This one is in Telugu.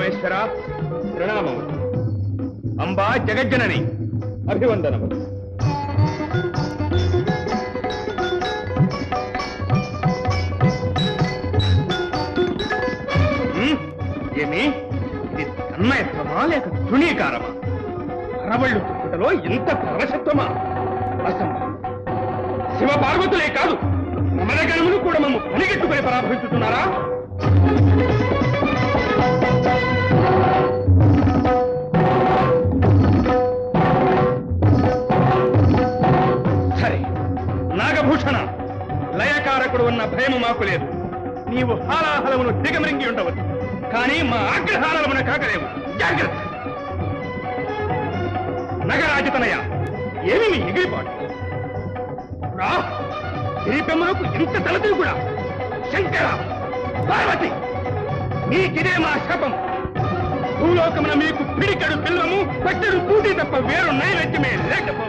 పరమేశ్వర ప్రణామం. అంబా జగజ్జనని అభివందనము. ఏమి ఇది తన్మయత్వమా లేక తృణీకారమా? అరవళ్ళు చుట్టుటలో ఇంత పరవశత్వమా? అసంభవం. శివ పార్వతులే కాదు, రమణగణములు కూడా మమ్మ పనిగట్టుకుని పరాభవిస్తున్నారా? సరే, నాగభూషణ, లయకారకుడు ఉన్న భయము మాకు లేదు. నీవు హాలాహలమును దిగమరింగి ఉండవచ్చు, కానీ మా ఆగ్రహాలమున కాకలేవు. జాగ్రత్త. నగరాజతనయ, ఏమి మీ ఎగిరిపాటు? రా, గిరిపెమ్మలకు ఇంత తలతులు కూడా. శంకర, పార్వతి, నీకిదే మా శాపం. భూలోకమున మీకు పిడికడు పిల్లము, పట్టెడు పూటి తప్ప వేరు నైవేద్యమే లేకపో.